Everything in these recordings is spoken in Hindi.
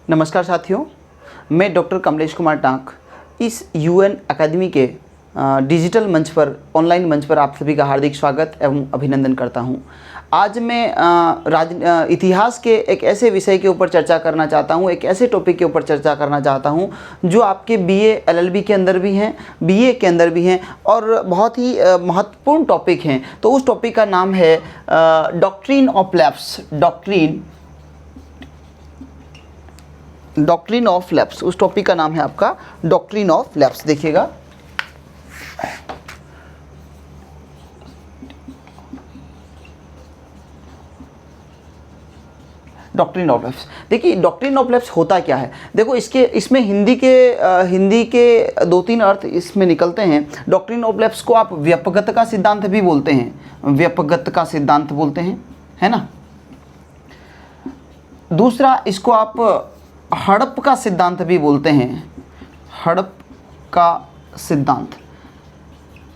नमस्कार साथियों, मैं डॉक्टर कमलेश कुमार टांक इस यूएन अकादमी के डिजिटल मंच पर, ऑनलाइन मंच पर आप सभी का हार्दिक स्वागत एवं अभिनंदन करता हूं। आज मैं इतिहास के एक ऐसे विषय के ऊपर चर्चा करना चाहता हूं, एक ऐसे टॉपिक के ऊपर चर्चा करना चाहता हूं जो आपके बीए एलएलबी के अंदर भी हैं, बीए के अंदर भी हैं और बहुत ही महत्वपूर्ण टॉपिक हैं। तो उस टॉपिक का नाम है doctrine of lapse. Doctrine of lapse, उस टॉपिक का नाम है आपका डॉक्ट्रिन ऑफ लैप्स। देखिएगा, डॉक्ट्रिन ऑफ लैप्स। देखिए, डॉक्ट्रिन ऑफ लैप्स होता क्या है। देखो, इसमें हिंदी के दो तीन अर्थ इसमें निकलते हैं। डॉक्ट्रिन ऑफ लैप्स को आप व्यापकता का सिद्धांत भी बोलते हैं, व्यापकता का सिद्धांत बोलते हैं, है ना। दूसरा, इसको आप हड़प का सिद्धांत भी बोलते हैं, हड़प का सिद्धांत,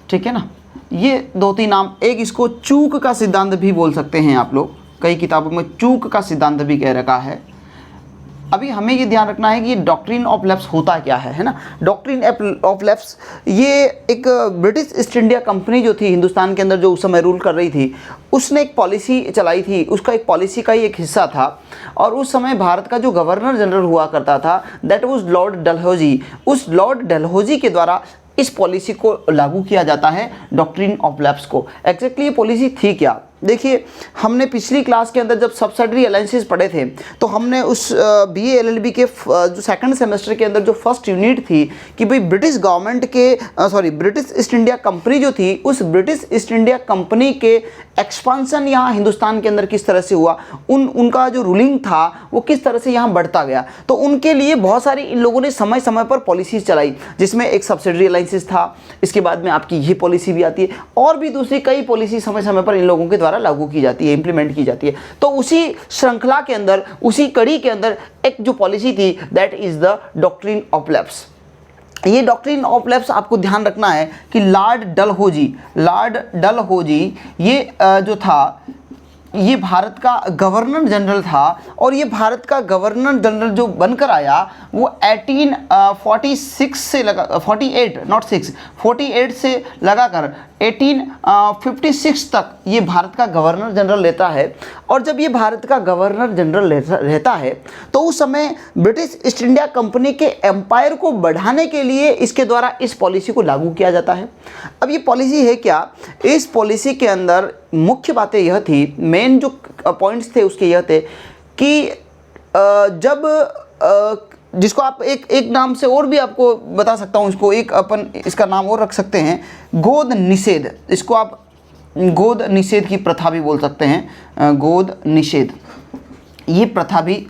ठीक है ना। ये दो तीन नाम। एक इसको चूक का सिद्धांत भी बोल सकते हैं आप लोग, कई किताबों में चूक का सिद्धांत भी कह रखा है। अभी हमें ये ध्यान रखना है कि डॉक्ट्रिन ऑफ लैप्स होता क्या है ना। डॉक्ट्रिन ऑफ लैप्स ये एक ब्रिटिश ईस्ट इंडिया कंपनी जो थी हिंदुस्तान के अंदर, जो उस समय रूल कर रही थी, उसने एक पॉलिसी चलाई थी। उसका एक पॉलिसी का ही एक हिस्सा था। और उस समय भारत का जो गवर्नर जनरल हुआ करता था, दैट वाज लॉर्ड डलहौजी। उस लॉर्ड डलहौजी के द्वारा इस पॉलिसी को लागू किया जाता है, डॉक्ट्रिन ऑफ लैप्स को। एग्जैक्टली ये पॉलिसी थी क्या। देखिए, हमने पिछली क्लास के अंदर जब सब्सिडरी अलायंसेस पढ़े थे, तो हमने उस बीए एलएलबी के जो सेकंड सेमेस्टर के अंदर जो फर्स्ट यूनिट थी कि भाई ब्रिटिश गवर्नमेंट के ब्रिटिश ईस्ट इंडिया कंपनी जो थी, उस ब्रिटिश ईस्ट इंडिया कंपनी के एक्सपांसन यहाँ हिंदुस्तान के अंदर किस तरह से हुआ, उनका जो रूलिंग था वो किस तरह से यहाँ बढ़ता गया। तो उनके लिए बहुत सारी इन लोगों ने समय समय पर पॉलिसीज चलाई, जिसमें एक सब्सिडरी अलायंसेस था। इसके बाद में आपकी ये पॉलिसी भी आती है, और भी दूसरी कई पॉलिसी समय समय पर इन लोगों के द्वारा लागू की जाती है, इंप्लीमेंट की जाती है। तो उसी श्रृंखला के अंदर, उसी कड़ी के अंदर एक जो पॉलिसी थी, that is the doctrine of lapse. ये डॉक्ट्रिन ऑफ लैप्स आपको ध्यान रखना है कि लॉर्ड डलहौजी ये जो था, ये भारत का गवर्नर जनरल था। और ये भारत का गवर्नर जनरल जो बनकर आया वो 1846 से लगा 48 से लगाकर 1856 तक ये भारत का गवर्नर जनरल लेता है। और जब ये भारत का गवर्नर जनरल रहता है, तो उस समय ब्रिटिश ईस्ट इंडिया कंपनी के एम्पायर को बढ़ाने के लिए इसके द्वारा इस पॉलिसी को लागू किया जाता है। अब ये पॉलिसी है क्या, इस पॉलिसी के अंदर मुख्य बातें यह थी, मेन जो पॉइंट्स थे उसके यह थे कि जिसको आप एक नाम से और भी आपको बता सकता हूँ, इसको एक अपन इसका नाम और रख सकते हैं, गोद निषेध। इसको आप गोद निषेध की प्रथा भी बोल सकते हैं, गोद निषेध, ये प्रथा भी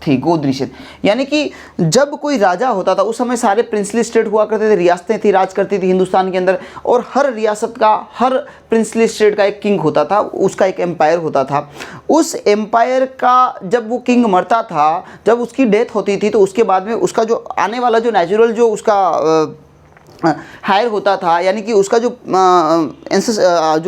थी, गोद निषेध। यानी कि जब कोई राजा होता था, उस समय सारे प्रिंसली स्टेट हुआ करते थे, रियासतें थी, राज करती थी हिंदुस्तान के अंदर, और हर रियासत का, हर प्रिंसली स्टेट का एक किंग होता था, उसका एक एम्पायर होता था। उस एम्पायर का जब वो किंग मरता था, जब उसकी डेथ होती थी, तो उसके बाद में उसका जो आने वाला जो नेचुरल जो उसका हायर होता था, यानी कि उसका जो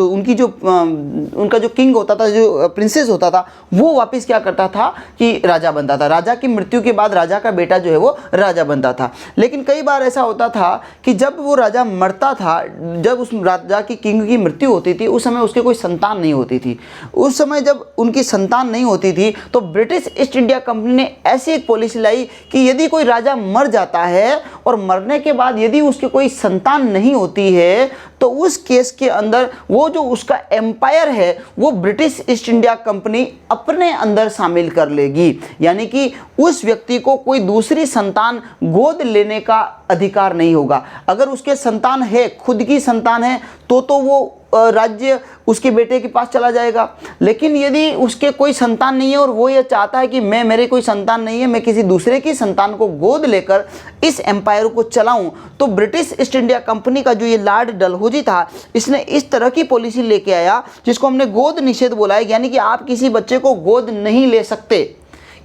उनका जो किंग होता था, जो प्रिंसेस होता था, वो वापस क्या करता था कि राजा बनता था। राजा की मृत्यु के बाद राजा का बेटा जो है वो राजा बनता था। लेकिन कई बार ऐसा होता था कि जब वो राजा मरता था, जब उस राजा की किंग की मृत्यु होती थी, उस समय उसके कोई संतान नहीं होती थी। उस समय जब उनकी संतान नहीं होती थी, तो ब्रिटिश ईस्ट इंडिया कंपनी ने ऐसी एक पॉलिसी लाई कि यदि कोई राजा मर जाता है और मरने के बाद यदि उसके कोई संतान नहीं होती है, तो उस केस के अंदर वो जो उसका एम्पायर है वो ब्रिटिश ईस्ट इंडिया कंपनी अपने अंदर शामिल कर लेगी। यानी कि उस व्यक्ति को कोई दूसरी संतान गोद लेने का अधिकार नहीं होगा। अगर उसके संतान है, खुद की संतान है, तो वो राज्य उसके बेटे के पास चला जाएगा। लेकिन यदि उसके कोई संतान नहीं है और वो ये चाहता है कि मेरे कोई संतान नहीं है, मैं किसी दूसरे की संतान को गोद लेकर इस एम्पायर को चलाऊं, तो ब्रिटिश ईस्ट इंडिया कंपनी का जो ये लॉर्ड डलहौजी था, इसने इस तरह की पॉलिसी लेके आया जिसको हमने गोद निषेध बोला है। यानी कि आप किसी बच्चे को गोद नहीं ले सकते,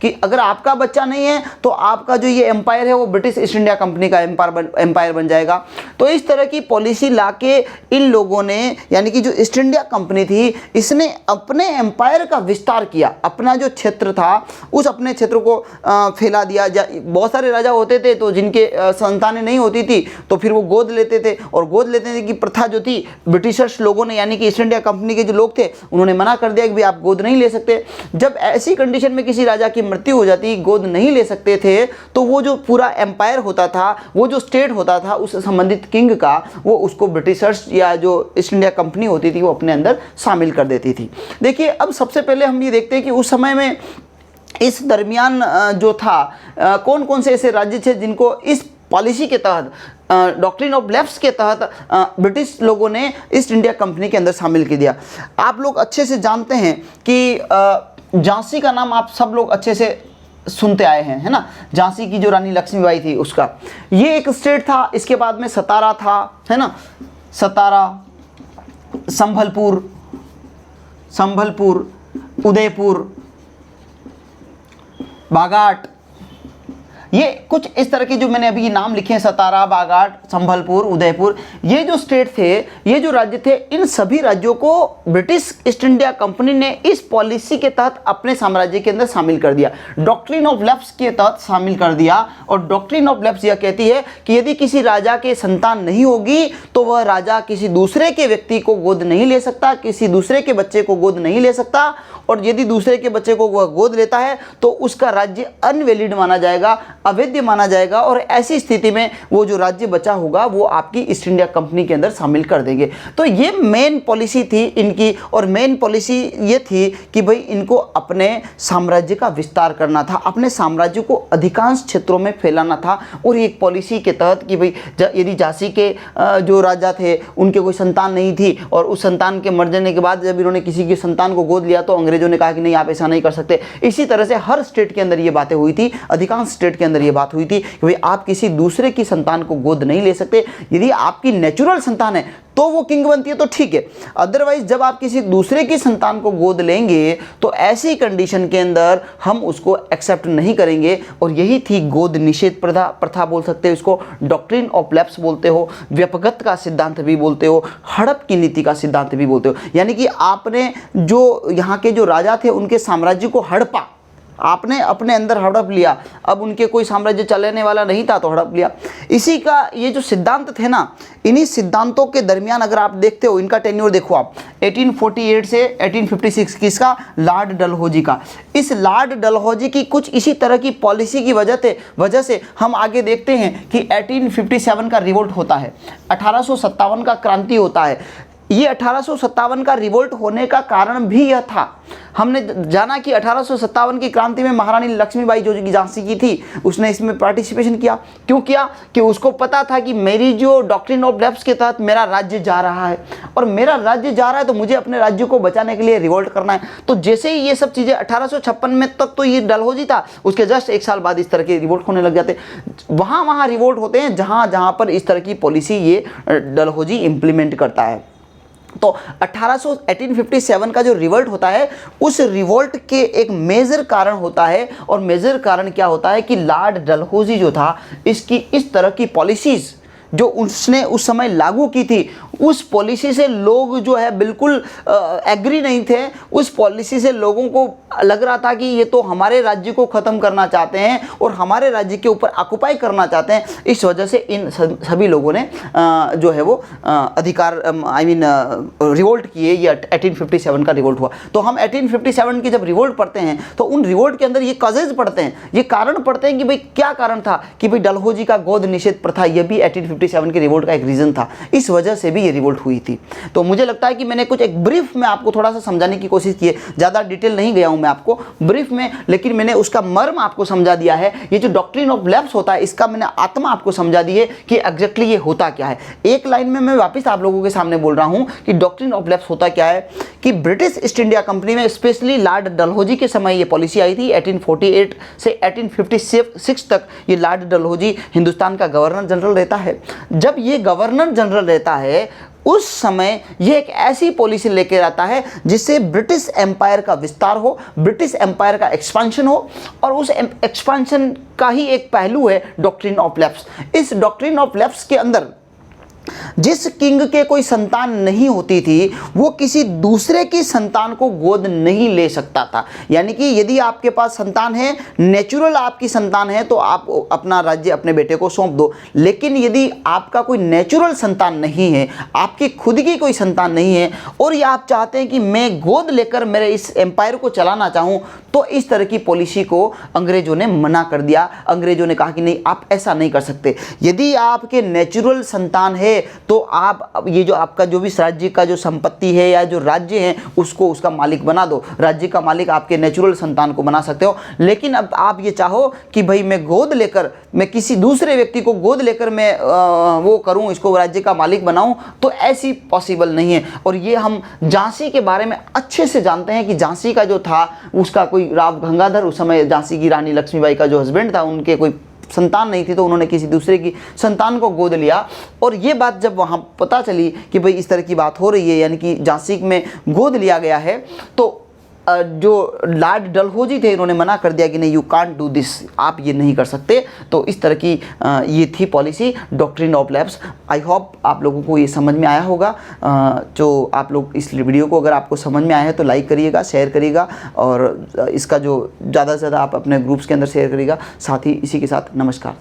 कि अगर आपका बच्चा नहीं है तो आपका जो ये एम्पायर है वो ब्रिटिश ईस्ट इंडिया कंपनी का एम्पायर बन जाएगा। तो इस तरह की पॉलिसी लाके इन लोगों ने, यानी कि जो ईस्ट इंडिया कंपनी थी, इसने अपने एम्पायर का विस्तार किया। अपना जो क्षेत्र था उस अपने क्षेत्र को फैला दिया। बहुत सारे राजा होते थे तो जिनके संतानें नहीं होती थी तो फिर वो गोद लेते थे, और गोद लेते थे की प्रथा जो थी ब्रिटिशर्स लोगों ने, यानी कि ईस्ट इंडिया कंपनी के जो लोग थे, उन्होंने मना कर दिया कि भाई आप गोद नहीं ले सकते। जब ऐसी कंडीशन में किसी राजा की मृत्यु हो जाती, गोद नहीं ले सकते थे, तो वो जो पूरा एम्पायर होता था, वो जो स्टेट होता था उस संबंधित किंग का, वो उसको ब्रिटिशर्स या जो ईस्ट इंडिया कंपनी होती थी वो अपने अंदर शामिल कर देती थी। देखिए, अब सबसे पहले हम ये देखते हैं कि उस समय में इस दरमियान जो था कौन कौन से ऐसे राज्य थे जिनको इस पॉलिसी के तहत, डॉक्ट्रिन ऑफ लेफ्ट के तहत ब्रिटिश लोगों ने ईस्ट इंडिया कंपनी के अंदर शामिल कर दिया। आप लोग अच्छे से जानते हैं कि झांसी का नाम आप सब लोग अच्छे से सुनते आए हैं, है ना। झांसी की जो रानी लक्ष्मीबाई थी उसका ये एक स्टेट था। इसके बाद में सतारा था, है ना, सतारा, संभलपुर, उदयपुर, बागाट, ये कुछ इस तरह के जो मैंने अभी नाम लिखे हैं, सतारा, बागाट, संभलपुर, उदयपुर, ये जो स्टेट थे, ये जो राज्य थे, इन सभी राज्यों को ब्रिटिश ईस्ट इंडिया कंपनी ने इस पॉलिसी के तहत अपने साम्राज्य के अंदर शामिल कर दिया, डॉक्ट्रिन ऑफ लेफ्ट के तहत शामिल कर दिया। और डॉक्ट्रिन ऑफ लेफ्ट यह कहती है कि यदि किसी राजा के संतान नहीं होगी तो वह राजा किसी दूसरे के व्यक्ति को गोद नहीं ले सकता, किसी दूसरे के बच्चे को गोद नहीं ले सकता, और यदि दूसरे के बच्चे को वह गोद लेता है तो उसका राज्य अनवैलिड माना जाएगा, अवैध माना जाएगा, और ऐसी स्थिति में वो जो राज्य बचा होगा वो आपकी ईस्ट इंडिया कंपनी के अंदर शामिल कर देंगे। तो ये मेन पॉलिसी थी इनकी, और मेन पॉलिसी ये थी कि भाई इनको अपने साम्राज्य का विस्तार करना था, अपने साम्राज्य को अधिकांश क्षेत्रों में फैलाना था। और एक पॉलिसी के तहत कि भाई यदि झांसी के जो राजा थे उनके कोई संतान नहीं थी, और उस संतान के मर जाने के बाद जब इन्होंने किसी की संतान को गोद लिया तो अंग्रेजों ने कहा कि नहीं, आप ऐसा नहीं कर सकते। इसी तरह से हर स्टेट के अंदर ये बातें हुई थी, अधिकांश स्टेट के अंदर ये बात हुई थी कि भाई आप किसी दूसरे की संतान को गोद नहीं ले सकते। यदि आपकी नेचुरल संतान है तो वो किंग बनती है तो ठीक है, अदरवाइज जब आप किसी दूसरे की संतान को गोद लेंगे तो ऐसी कंडीशन के अंदर हम उसको एक्सेप्ट नहीं करेंगे। और यही थी गोद निषेध प्रथा बोल सकते हो इसको, डॉक्ट्रिन ऑफ लैप्स बोलते हो, व्यपगत का सिद्धांत भी बोलते हो, हड़प की नीति का सिद्धांत भी बोलते हो। यानी कि आपने जो यहाँ के जो राजा थे उनके साम्राज्य को हड़पा, आपने अपने अंदर हड़प लिया, अब उनके कोई साम्राज्य चलने वाला नहीं था तो हड़प लिया। इसी का ये जो सिद्धांत थे ना, इन्हीं सिद्धांतों के दरमियान अगर आप देखते हो, इनका टेन्योर देखो आप, 1848 से 1856, किसका, लॉर्ड डलहौजी का। इस लॉर्ड डलहौजी की कुछ इसी तरह की पॉलिसी की वजह से हम आगे देखते हैं कि 1857 का रिवोल्ट होता है, 1857 का क्रांति होता है। ये 1857 का रिवोल्ट होने का कारण भी यह था, हमने जाना कि 1857 की क्रांति में महारानी लक्ष्मीबाई जो झांसी की थी उसने इसमें पार्टिसिपेशन किया। क्यों किया? कि उसको पता था कि मेरी जो डॉक्ट्रिन ऑफ लेफ्ट के तहत मेरा राज्य जा रहा है, और मेरा राज्य जा रहा है तो मुझे अपने राज्य को बचाने के लिए रिवोल्ट करना है। तो जैसे ही ये सब चीज़ें 1856 में तक तो ये डलहौजी था, उसके जस्ट एक साल बाद इस तरह के रिवोल्ट होने लग जाते। वहाँ रिवोल्ट होते हैं जहाँ पर इस तरह की पॉलिसी ये डलहौजी इम्प्लीमेंट करता है। तो 1857 का जो रिवोल्ट होता है, उस रिवोल्ट के एक मेजर कारण होता है, और मेजर कारण क्या होता है कि लॉर्ड डलहौजी जो था, इसकी इस तरह की पॉलिसीज़ जो उसने उस समय लागू की थी, उस पॉलिसी से लोग जो है बिल्कुल एग्री नहीं थे। उस पॉलिसी से लोगों को लग रहा था कि ये तो हमारे राज्य को ख़त्म करना चाहते हैं और हमारे राज्य के ऊपर ऑक्युपाई करना चाहते हैं। इस वजह से इन सभी लोगों ने जो है वो अधिकार रिवोल्ट किए। ये 1857 का रिवोल्ट हुआ। तो हम 1857 की जब रिवोल्ट पढ़ते हैं तो उन रिवोल्ट के अंदर ये कॉजेज पढ़ते हैं, ये कारण पढ़ते हैं कि भाई क्या कारण था कि भाई डलहौजी का गोद निषेध प्रथा, ये भी 1857 के रिवोल्ट का एक रीज़न था। इस वजह से भी ये रिवोल्ट हुई थी। तो मुझे लगता है कि मैंने कुछ एक ब्रीफ में आपको थोड़ा सा समझाने की कोशिश की है, ज़्यादा डिटेल नहीं गया हूं मैं आपको ब्रीफ में, लेकिन मैंने उसका मर्म आपको समझा दिया है। ये जो डॉक्ट्रिन ऑफ लैप्स होता है, इसका मैंने आत्मा आपको समझा दी है कि एग्जैक्टली ये होता क्या है। एक लाइन में मैं वापस आप लोगों के सामने बोल रहा हूं कि डॉक्ट्रिन ऑफ लैप्स होता क्या है कि ब्रिटिश ईस्ट इंडिया कंपनी में स्पेशली लॉर्ड डलहौजी के समय ये पॉलिसी आई थी। 1848 से 1856 तक ये लॉर्ड डलहौजी हिंदुस्तान का गवर्नर जनरल रहता है। जब ये गवर्नर जनरल रहता है, उस समय यह एक ऐसी पॉलिसी लेकर आता है जिससे ब्रिटिश एम्पायर का विस्तार हो, ब्रिटिश एम्पायर का एक्सपांशन हो, और उस एक्सपांशन का ही एक पहलू है डॉक्ट्रिन ऑफ लैप्स। इस डॉक्ट्रिन ऑफ लैप्स के अंदर जिस किंग के कोई संतान नहीं होती थी वो किसी दूसरे की संतान को गोद नहीं ले सकता था। यानी कि यदि आपके पास संतान है, नेचुरल आपकी संतान है, तो आप अपना राज्य अपने बेटे को सौंप दो। लेकिन यदि आपका कोई नेचुरल संतान नहीं है, आपकी खुद की कोई संतान नहीं है, और ये आप चाहते हैं कि मैं गोद लेकर मेरे इस एम्पायर को चलाना चाहूँ, तो इस तरह की पॉलिसी को अंग्रेजों ने मना कर दिया। अंग्रेजों ने कहा कि नहीं, आप ऐसा नहीं कर सकते। यदि आपके नेचुरल संतान है तो आप ये जो आपका जो भी राज्य का जो संपत्ति है या जो राज्य है उसको उसका मालिक बना दो, राज्य का मालिक आपके नेचुरल संतान को बना सकते हो। लेकिन अब आप ये चाहो कि भाई मैं गोद लेकर, मैं किसी दूसरे व्यक्ति को गोद लेकर मैं वो करूं, इसको राज्य का मालिक बनाऊं, तो ऐसी पॉसिबल नहीं है। और ये हम झांसी के बारे में अच्छे से जानते हैं कि झांसी का जो था उसका कोई राव गंगाधर, उस समय झांसी की रानी लक्ष्मीबाई का जो हस्बैंड था, उनके कोई संतान नहीं थी, तो उन्होंने किसी दूसरे की संतान को गोद लिया। और ये बात जब वहाँ पता चली कि भाई इस तरह की बात हो रही है, यानी कि झांसी में गोद लिया गया है, तो जो लॉर्ड डलहौजी थे इन्होंने मना कर दिया कि नहीं, यू कांट डू दिस, आप ये नहीं कर सकते। तो इस तरह की ये थी policy doctrine of lapse. I hope आप लोगों को ये समझ में आया होगा। जो आप लोग इस वीडियो को अगर आपको समझ में आया है तो लाइक करिएगा, शेयर करिएगा, और इसका जो ज़्यादा से ज़्यादा आप अपने ग्रुप्स के अंदर शेयर करिएगा। साथ ही इसी के साथ नमस्कार।